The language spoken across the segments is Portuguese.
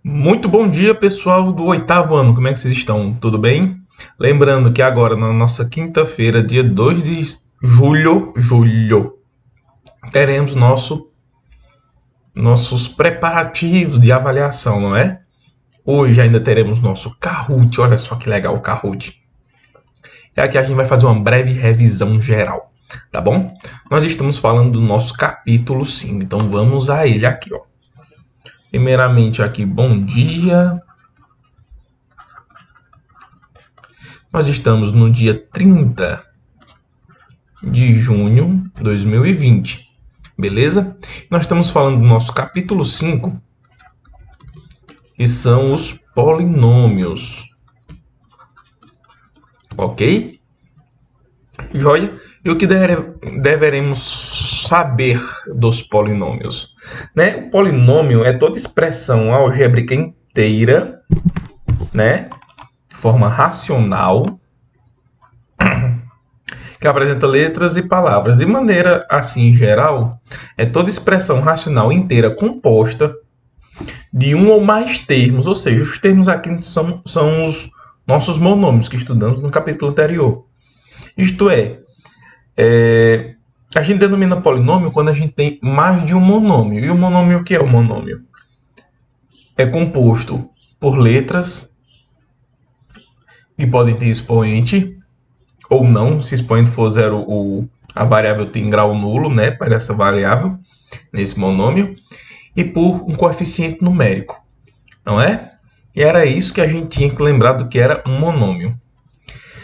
Muito bom dia, pessoal do oitavo ano. Como é que vocês estão? Tudo bem? Lembrando que agora, na nossa quinta-feira, dia 2 de julho, teremos nossos preparativos de avaliação, não é? Hoje ainda teremos nosso Kahoot. Olha só que legal o Kahoot. É aqui a gente vai fazer uma breve revisão geral, tá bom? Nós estamos falando do nosso capítulo 5, então vamos a ele aqui, ó. Primeiramente aqui, bom dia. Nós estamos no dia 30 de junho de 2020, beleza? Nós estamos falando do nosso capítulo 5, que são os polinômios, ok? Joia? E o que deveremos saber dos polinômios? Né? O polinômio é toda expressão algébrica inteira, né? De forma racional, que apresenta letras e palavras. De maneira assim geral, é toda expressão racional inteira composta de um ou mais termos, ou seja, os termos aqui são os nossos monômios que estudamos no capítulo anterior. Isto é, a gente denomina polinômio quando a gente tem mais de um monômio. E o monômio, o que é o monômio? É composto por letras que podem ter expoente ou não. Se expoente for zero, a variável tem grau nulo, né, para essa variável, nesse monômio, e por um coeficiente numérico, não é? E era isso que a gente tinha que lembrar do que era um monômio.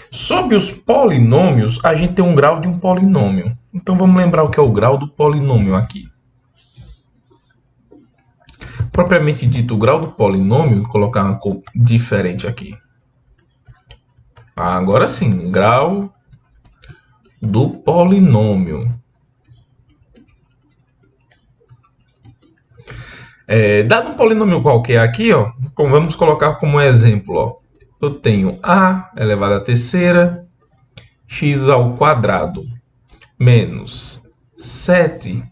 Sobre os polinômios, a gente tem um grau de um polinômio. Então vamos lembrar o que é o grau do polinômio aqui. Propriamente dito, o grau do polinômio, vou colocar uma cor diferente aqui. Agora sim, grau do polinômio. Dado um polinômio qualquer aqui, ó, vamos colocar como exemplo, ó, eu tenho a elevado à terceira, x ao quadrado, menos 7a.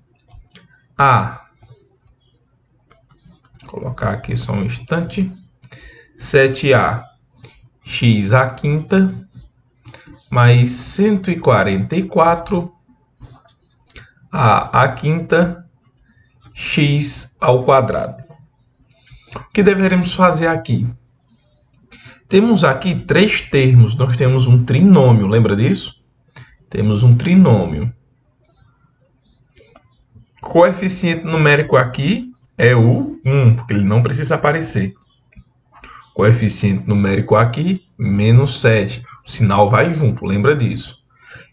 Vou colocar aqui só um instante. 7a x à quinta, mais 144 a quinta, x ao quadrado. O que deveremos fazer aqui? Temos aqui três termos. Nós temos um trinômio, lembra disso? Temos um trinômio. Coeficiente numérico aqui é o 1, porque ele não precisa aparecer. Coeficiente numérico aqui, menos 7. O sinal vai junto, lembra disso.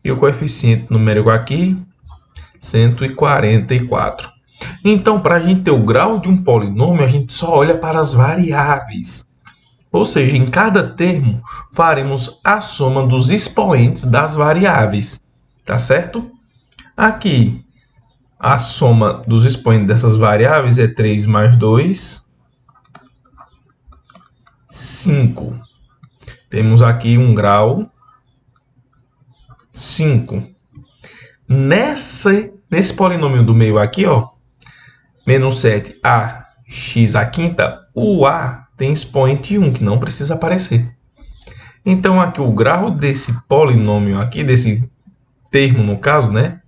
E o coeficiente numérico aqui, 144. Então, para a gente ter o grau de um polinômio, a gente só olha para as variáveis. Ou seja, em cada termo, faremos a soma dos expoentes das variáveis. Tá certo? Aqui, a soma dos expoentes dessas variáveis é 3 mais 2, 5. Temos aqui um grau 5. Nesse polinômio do meio aqui, ó, menos 7a x à quinta, o a tem expoente 1, que não precisa aparecer. Então, aqui o grau desse polinômio aqui, desse termo no caso, né,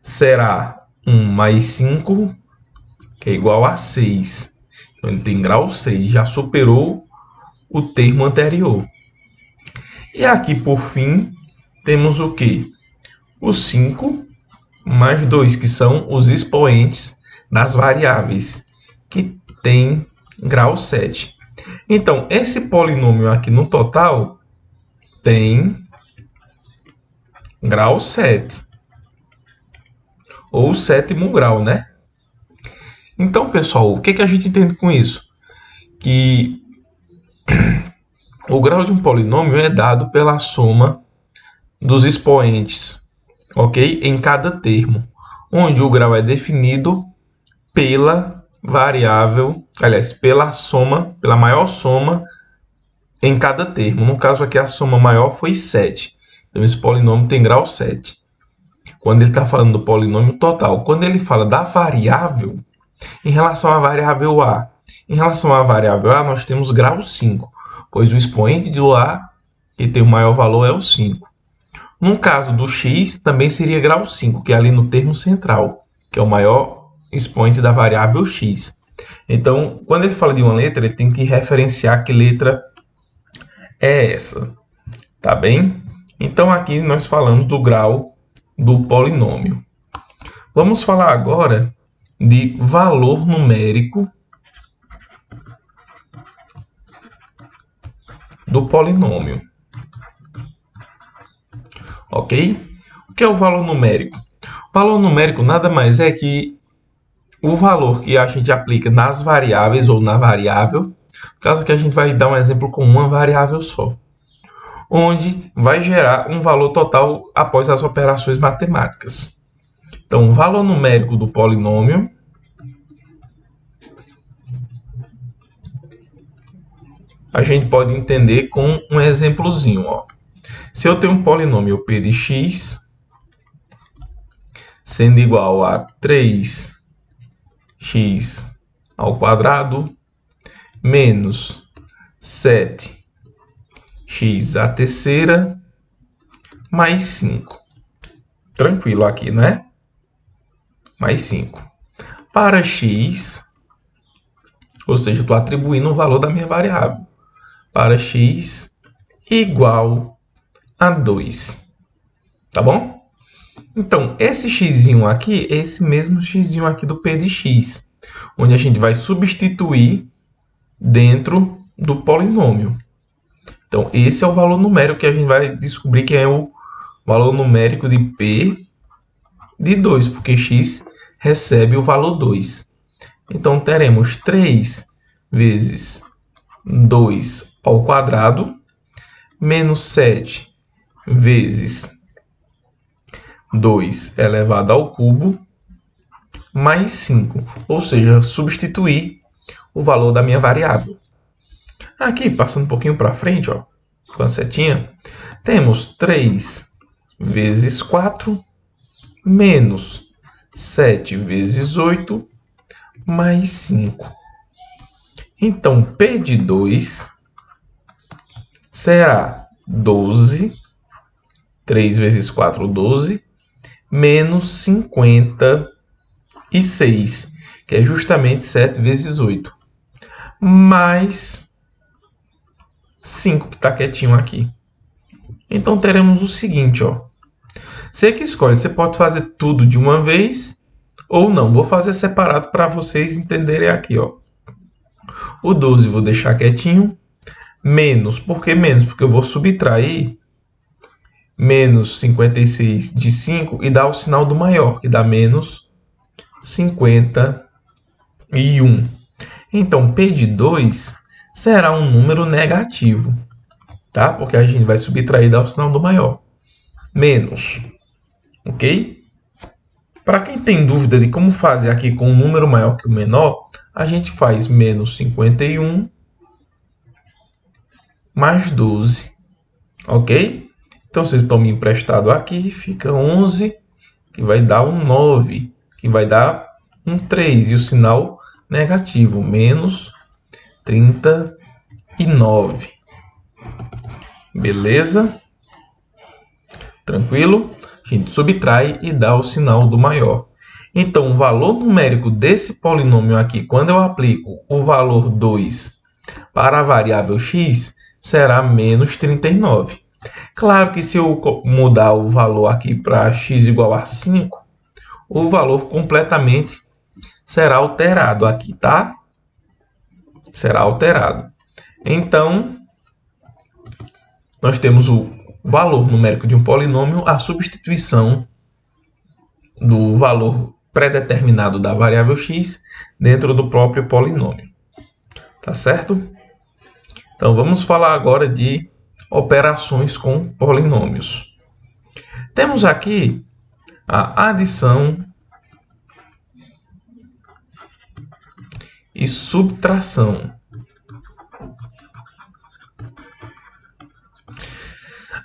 será 1 mais 5, que é igual a 6. Então, ele tem grau 6, já superou o termo anterior. E aqui, por fim, temos o quê? O 5 mais 2, que são os expoentes das variáveis, que tem grau 7. Então, esse polinômio aqui no total tem grau 7. Ou sétimo grau, né? Então, pessoal, o que a gente entende com isso? Que o grau de um polinômio é dado pela soma dos expoentes, ok? Em cada termo, onde o grau é definido pela variável, aliás, pela maior soma em cada termo. No caso aqui, a soma maior foi 7. Então, esse polinômio tem grau 7. Quando ele está falando do polinômio total. Quando ele fala da variável, em relação à variável a, Em relação à variável A, nós temos grau 5, pois o expoente do A, que tem o maior valor, é o 5. No caso do x, também seria grau 5, que é ali no termo central, que é o maior expoente da variável x. Então, quando ele fala de uma letra, ele tem que referenciar que letra é essa. Tá bem? Então, aqui nós falamos do grau do polinômio. Vamos falar agora de valor numérico do polinômio. Ok? O que é o valor numérico? O valor numérico nada mais é que o valor que a gente aplica nas variáveis ou na variável, no caso que a gente vai dar um exemplo com uma variável só, onde vai gerar um valor total após as operações matemáticas. Então, o valor numérico do polinômio a gente pode entender com um exemplozinho. Ó. Se eu tenho um polinômio p de x sendo igual a 3x ao quadrado menos 7x à terceira mais 5. Tranquilo aqui, né? Mais 5. Para x, ou seja, estou atribuindo o valor da minha variável. Para x igual a 2. Tá bom? Então, esse x aqui é esse mesmo x aqui do p de x, onde a gente vai substituir dentro do polinômio. Então, esse é o valor numérico que a gente vai descobrir que é o valor numérico de p de 2, porque x recebe o valor 2. Então, teremos 3 vezes 2 ao quadrado, menos 7 vezes 2 elevado ao cubo, mais 5. Ou seja, substituir o valor da minha variável. Aqui, passando um pouquinho para frente, ó, com a setinha, temos 3 vezes 4, menos 7 vezes 8, mais 5. Então, P de 2 será 12, 3 vezes 4, 12, menos 56, que é justamente 7 vezes 8, mais 5, que está quietinho aqui. Então, teremos o seguinte, ó. Você que escolhe, você pode fazer tudo de uma vez ou não. Vou fazer separado para vocês entenderem aqui, ó. O 12 vou deixar quietinho. Menos, por que menos? Porque eu vou subtrair menos 56 de 5 e dar o sinal do maior, que dá menos 51. Então, P de 2 será um número negativo, tá? Porque a gente vai subtrair e dar o sinal do maior. Menos. Ok? Para quem tem dúvida de como fazer aqui com um número maior que o menor, a gente faz menos 51 mais 12. Ok? Então, vocês estão me emprestado aqui, fica 11, que vai dar um 9, que vai dar um 3, e o sinal negativo, menos 39. Beleza? Tranquilo? A gente subtrai e dá o sinal do maior. Então, o valor numérico desse polinômio aqui, quando eu aplico o valor 2 para a variável x, será menos 39. Claro que se eu mudar o valor aqui para x igual a 5, o valor completamente será alterado aqui, tá? Será alterado. Então, nós temos o valor numérico de um polinômio, a substituição do valor pré-determinado da variável x dentro do próprio polinômio. Tá certo? Então, vamos falar agora de operações com polinômios. Temos aqui a adição e subtração.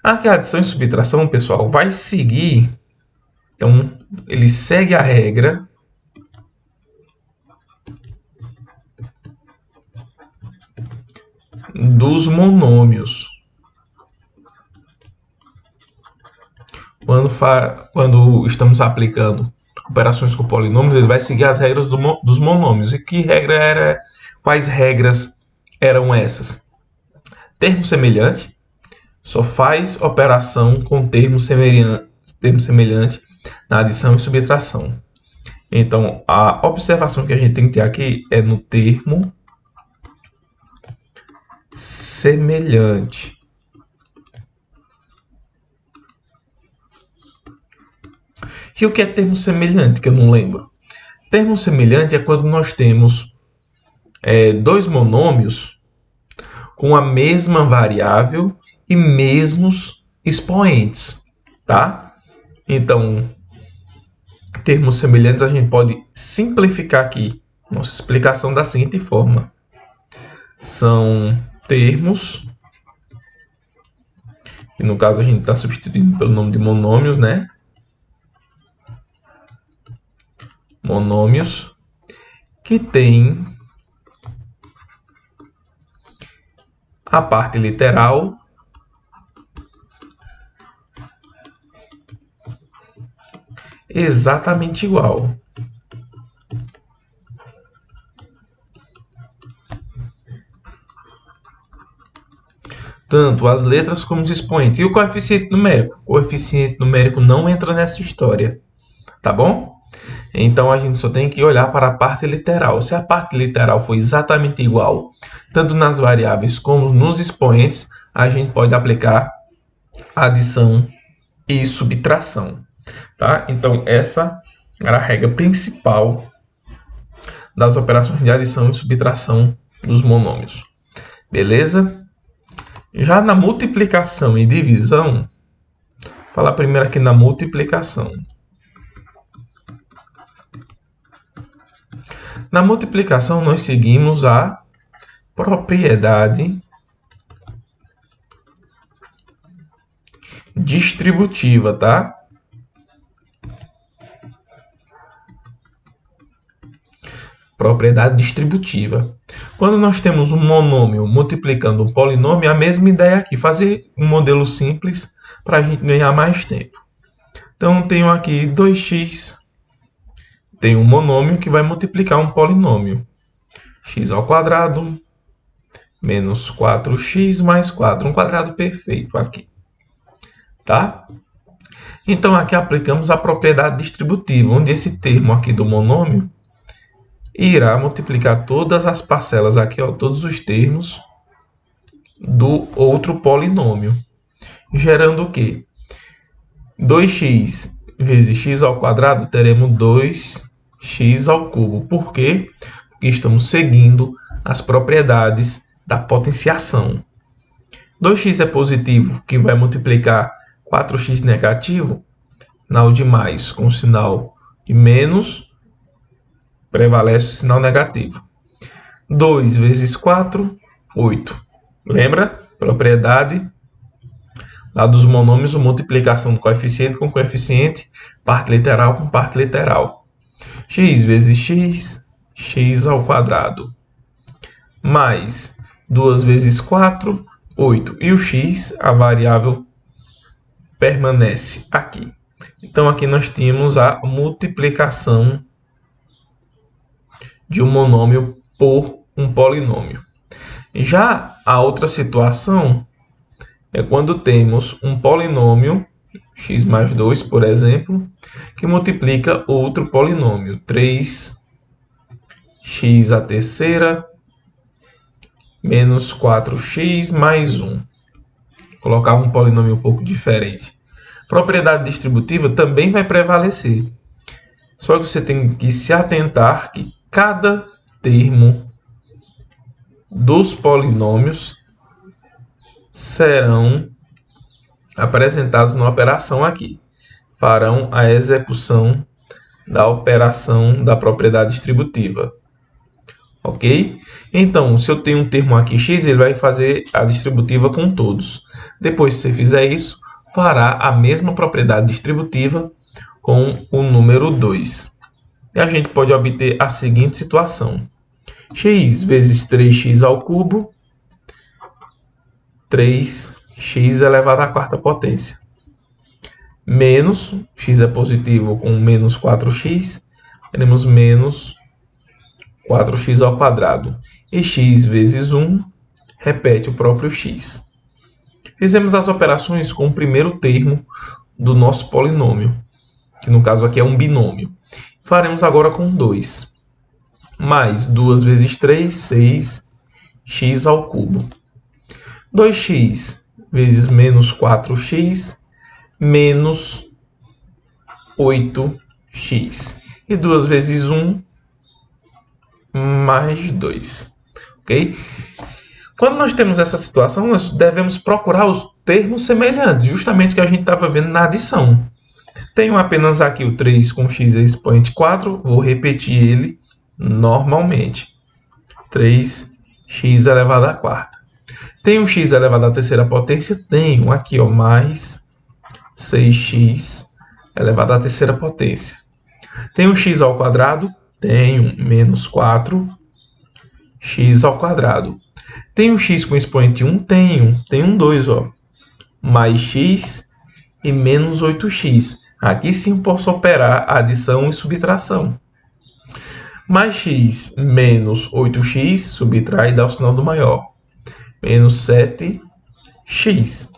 Aqui a adição e subtração, pessoal, vai seguir. Então, ele segue a regra dos monômios. Quando estamos aplicando operações com polinômios, ele vai seguir as regras dos monômios. E quais regras eram essas? Termo semelhante só faz operação com termo semelhante na adição e subtração. Então, a observação que a gente tem que ter aqui é no termo semelhante. E o que é termo semelhante, que eu não lembro? Termo semelhante é quando nós temos dois monômios com a mesma variável e mesmos expoentes, tá? Então, termos semelhantes a gente pode simplificar aqui nossa explicação da seguinte forma. São termos, e no caso a gente está substituindo pelo nome de monômios, né? Monômios que têm a parte literal exatamente igual. Tanto as letras como os expoentes. E o coeficiente numérico? O coeficiente numérico não entra nessa história, tá bom? Então a gente só tem que olhar para a parte literal. Se a parte literal for exatamente igual, tanto nas variáveis como nos expoentes, a gente pode aplicar adição e subtração. Tá? Então essa era a regra principal das operações de adição e subtração dos monômios. Beleza? Já na multiplicação e divisão, vou falar primeiro aqui na multiplicação. Na multiplicação, nós seguimos a propriedade distributiva, tá? Propriedade distributiva. Quando nós temos um monômio multiplicando um polinômio, a mesma ideia aqui, fazer um modelo simples para a gente ganhar mais tempo. Então, tenho aqui 2x, tem um monômio que vai multiplicar um polinômio. X ao quadrado menos 4x mais 4, um quadrado perfeito aqui. Tá? Então, aqui aplicamos a propriedade distributiva, onde esse termo aqui do monômio irá multiplicar todas as parcelas aqui, ó, todos os termos do outro polinômio, gerando o quê? 2x vezes x ao quadrado, teremos 2x ao cubo. Por quê? Porque estamos seguindo as propriedades da potenciação. 2x é positivo, que vai multiplicar 4x negativo, sinal de mais com o sinal de menos, prevalece o sinal negativo. 2 vezes 4, 8. Lembra? Propriedade lá dos monômios, multiplicação do coeficiente com coeficiente, parte literal com parte literal. X vezes x, x ao quadrado. Mais 2 vezes 4, 8. E o x, a variável, permanece aqui. Então, aqui nós tínhamos a multiplicação de um monômio por um polinômio. Já a outra situação é quando temos um polinômio, x mais 2, por exemplo, que multiplica outro polinômio, 3x à terceira menos 4x mais 1. Vou colocar um polinômio um pouco diferente. Propriedade distributiva também vai prevalecer. Só que você tem que se atentar que cada termo dos polinômios serão apresentados na operação aqui. Farão a execução da operação da propriedade distributiva. Ok? Então, se eu tenho um termo aqui x, ele vai fazer a distributiva com todos. Depois, se você fizer isso, fará a mesma propriedade distributiva com o número 2. E a gente pode obter a seguinte situação. X vezes 3x ao cubo 3x elevado à quarta potência. Menos, x é positivo com menos 4x, teremos menos 4x ao quadrado. E x vezes 1 repete o próprio x. Fizemos as operações com o primeiro termo do nosso polinômio, que no caso aqui é um binômio. Faremos agora com 2. Mais 2 vezes 3, 6x ao cubo. 2x vezes menos 4x, menos 8x. E 2 vezes 1, mais 2. Ok? Quando nós temos essa situação, nós devemos procurar os termos semelhantes, justamente o que a gente estava vendo na adição. Tenho apenas aqui o 3 com x expoente 4, vou repetir ele normalmente. 3x elevado à quarta. Tenho x elevado à terceira potência? Tenho aqui, ó, mais 6x elevado à terceira potência. Tenho x ao quadrado? Tenho menos 4x ao quadrado. Tenho x com expoente 1? Tenho um 2, ó. Mais x e menos 8x. Aqui sim posso operar adição e subtração. Mais x menos 8x, subtrai e dá o sinal do maior. Menos 7x.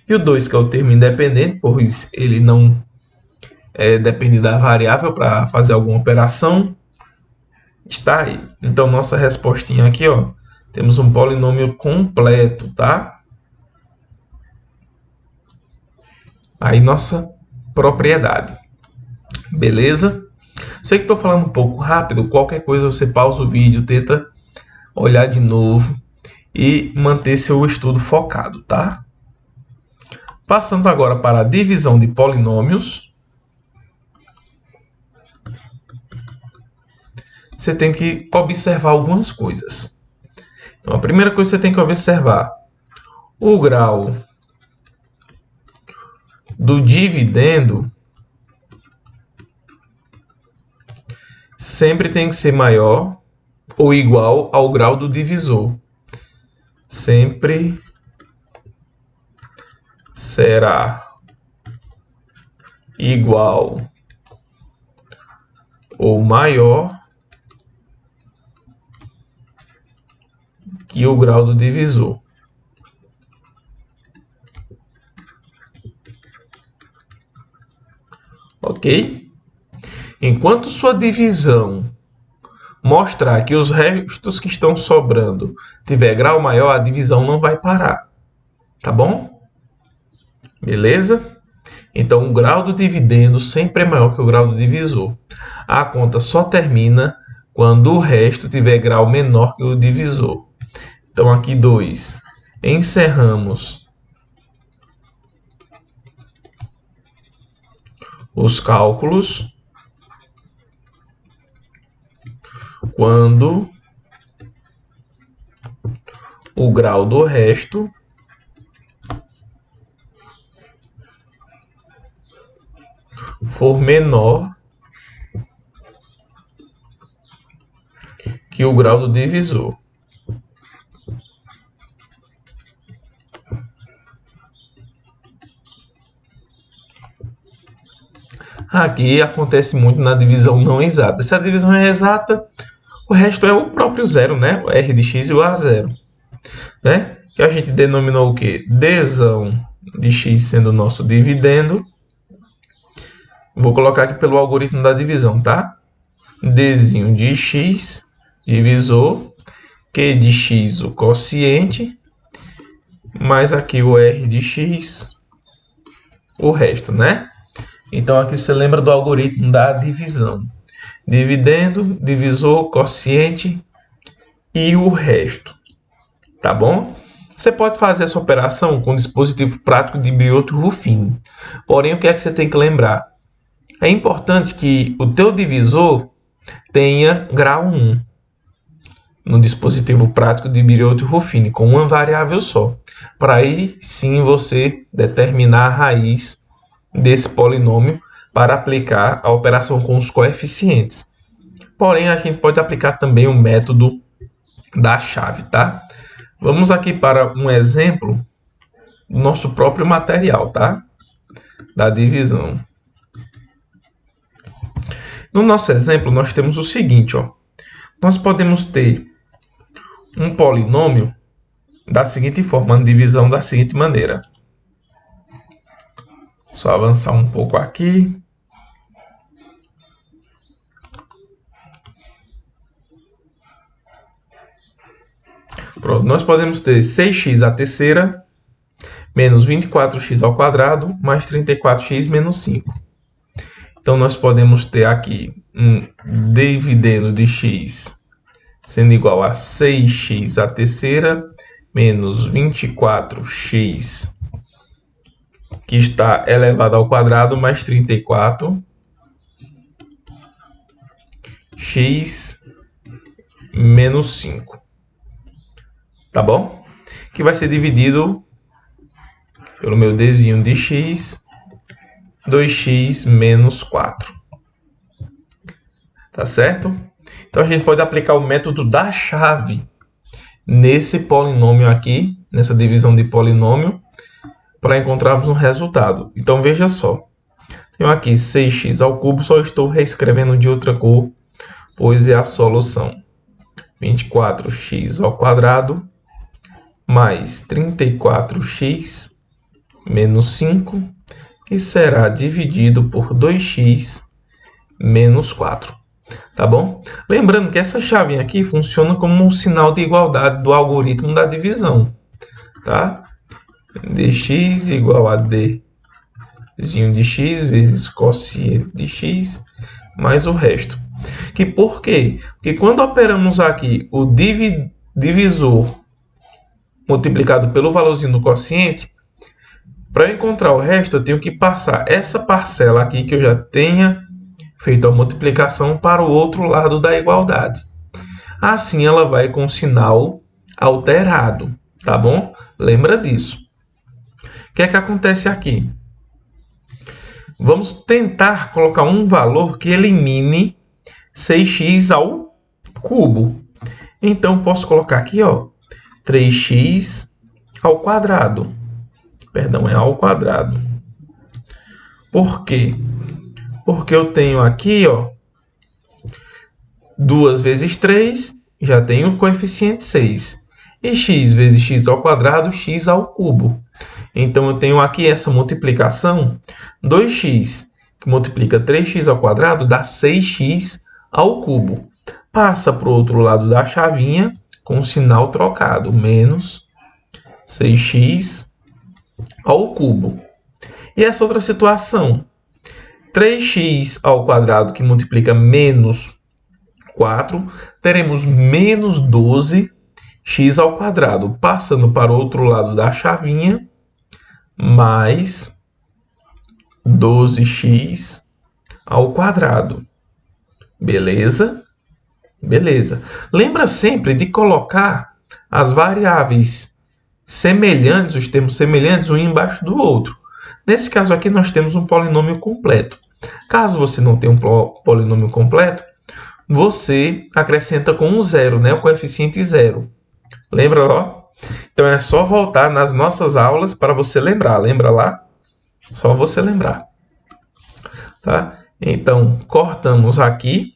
E o 2, que é o termo independente, pois ele não depende da variável para fazer alguma operação, está aí. Então, nossa respostinha aqui, ó, temos um polinômio completo, tá? Aí, nossa propriedade. Beleza? Sei que estou falando um pouco rápido. Qualquer coisa, você pausa o vídeo, tenta olhar de novo e manter seu estudo focado, tá? Passando agora para a divisão de polinômios. Você tem que observar algumas coisas. Então, a primeira coisa que você tem que observar: o grau do dividendo sempre tem que ser maior ou igual ao grau do divisor. Sempre será igual ou maior que o grau do divisor. Ok? Enquanto sua divisão mostrar que os restos que estão sobrando tiver grau maior, a divisão não vai parar. Tá bom? Beleza? Então, o grau do dividendo sempre é maior que o grau do divisor. A conta só termina quando o resto tiver grau menor que o divisor. Então, aqui 2. Encerramos os cálculos quando o grau do resto for menor que o grau do divisor. Aqui acontece muito na divisão não exata. Se a divisão é exata, o resto é o próprio zero, né? O R de x e o A zero. Né? Que a gente denominou o quê? Dzão de x sendo o nosso dividendo. Vou colocar aqui pelo algoritmo da divisão, tá? Dzinho de x, divisor, Q de x, o quociente, mais aqui o R de x, o resto, né? Então, aqui você lembra do algoritmo da divisão. Dividendo, divisor, quociente e o resto. Tá bom? Você pode fazer essa operação com dispositivo prático de Briotto-Ruffini. Porém, o que é que você tem que lembrar? É importante que o teu divisor tenha grau 1 no dispositivo prático de Briotto-Ruffini, com uma variável só. Para aí sim você determinar a raiz desse polinômio para aplicar a operação com os coeficientes. Porém, a gente pode aplicar também o método da chave, tá? Vamos aqui para um exemplo do nosso próprio material, tá? Da divisão. No nosso exemplo, nós temos o seguinte, ó. Nós podemos ter um polinômio da seguinte forma, uma divisão da seguinte maneira. Só avançar um pouco aqui. Pronto, nós podemos ter 6x à terceira menos 24x ao quadrado mais 34x menos 5. Então, nós podemos ter aqui um dividendo de x sendo igual a 6x à terceira menos 24x que está elevado ao quadrado mais 34x menos 5. Tá bom? Que vai ser dividido pelo meu dzinho de x, 2x menos 4. Tá certo? Então, a gente pode aplicar o método da chave nesse polinômio aqui, nessa divisão de polinômio, para encontrarmos um resultado. Então, veja só. Tenho aqui 6x ao cubo, só estou reescrevendo de outra cor, pois é a solução. 24x ao quadrado mais 34x menos 5, que será dividido por 2x menos 4. Tá bom? Lembrando que essa chavinha aqui funciona como um sinal de igualdade do algoritmo da divisão. Tá? dx igual a dzinho de x vezes quociente de x mais o resto. Que por quê? Porque quando operamos aqui o divisor multiplicado pelo valorzinho do quociente, para eu encontrar o resto, eu tenho que passar essa parcela aqui que eu já tenha feito a multiplicação para o outro lado da igualdade. Assim, ela vai com sinal alterado, tá bom? Lembra disso. O que é que acontece aqui? Vamos tentar colocar um valor que elimine 6x ao cubo. Então, posso colocar aqui, ó, 3x ao quadrado. Perdão, é ao quadrado. Por quê? Porque eu tenho aqui, ó, 2 vezes 3, já tenho o coeficiente 6. E x vezes x ao quadrado, x ao cubo. Então, eu tenho aqui essa multiplicação, 2x, que multiplica 3x ao quadrado, dá 6x ao cubo. Passa para o outro lado da chavinha, com o sinal trocado, menos 6x ao cubo. E essa outra situação, 3x ao quadrado, que multiplica menos 4, teremos menos 12x ao quadrado, passando para o outro lado da chavinha, mais 12x ao quadrado. Beleza? Beleza. Lembra sempre de colocar as variáveis semelhantes, os termos semelhantes, um embaixo do outro. Nesse caso aqui, nós temos um polinômio completo. Caso você não tenha um polinômio completo, você acrescenta com um zero, né? O coeficiente zero. Lembra, ó? Então, é só voltar nas nossas aulas para você lembrar. Lembra lá? Só você lembrar. Tá? Então, cortamos aqui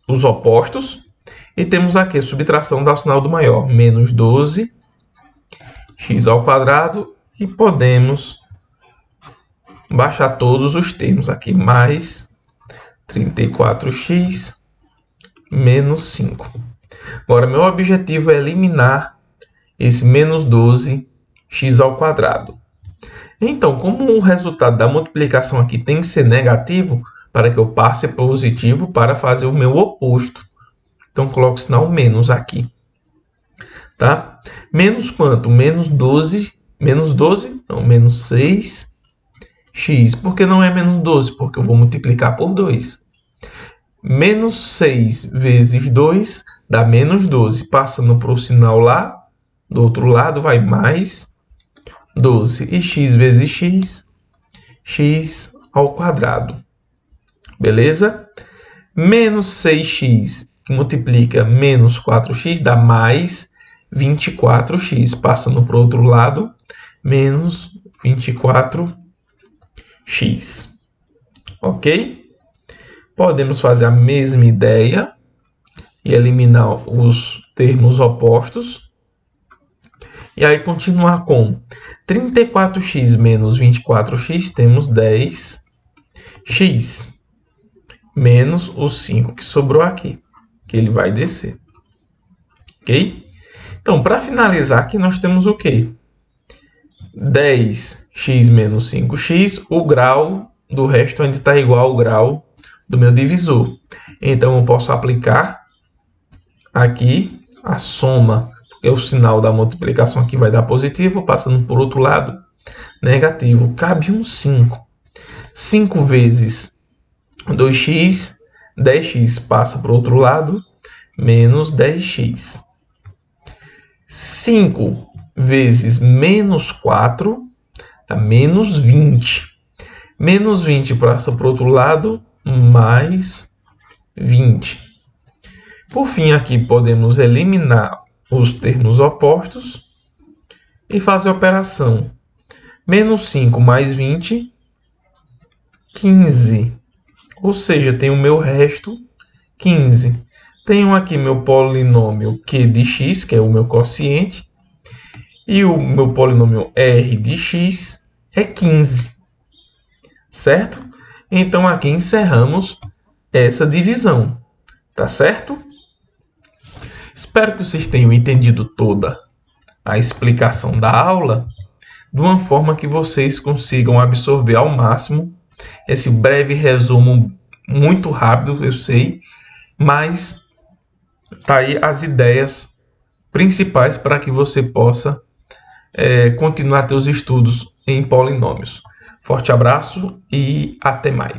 os opostos. E temos aqui a subtração do sinal do maior. Menos 12x ao quadrado. E podemos baixar todos os termos aqui. Mais 34x menos 5. Agora, meu objetivo é eliminar esse menos 12x ao quadrado. Então, como o resultado da multiplicação aqui tem que ser negativo, para que eu passe positivo para fazer o meu oposto. Então, coloco o sinal menos aqui. Tá? Menos quanto? Menos 12. Menos 12? Não, menos 6x. Por que não é menos 12? Porque eu vou multiplicar por 2. Menos 6 vezes 2 dá menos 12. Passando para o sinal lá, do outro lado, vai mais 12. E x vezes x, x ao quadrado. Beleza? Menos 6x, que multiplica menos 4x, dá mais 24x, passando para o outro lado, menos 24x. Ok? Podemos fazer a mesma ideia e eliminar os termos opostos. E aí continuar com 34x menos 24x, temos 10x, menos o 5 que sobrou aqui, que ele vai descer. Ok? Então, para finalizar aqui, nós temos o quê? 10x menos 5x, o grau do resto ainda está igual ao grau do meu divisor. Então, eu posso aplicar aqui a soma, porque o sinal da multiplicação aqui vai dar positivo, passando por outro lado, negativo. Cabe um 5. 5 vezes 2x, 10x passa para o outro lado, menos 10x. 5 vezes menos 4, dá menos 20. Menos 20 passa para o outro lado, mais 20. Por fim, aqui podemos eliminar os termos opostos e fazer a operação. Menos 5 mais 20, 15. Ou seja, tenho o meu resto, 15. Tenho aqui meu polinômio Q de x, que é o meu quociente, e o meu polinômio R de x é 15. Certo? Então, aqui encerramos essa divisão. Tá certo? Espero que vocês tenham entendido toda a explicação da aula de uma forma que vocês consigam absorver ao máximo esse breve resumo muito rápido, eu sei, mas tá aí as ideias principais para que você possa continuar seus estudos em polinômios. Forte abraço e até mais.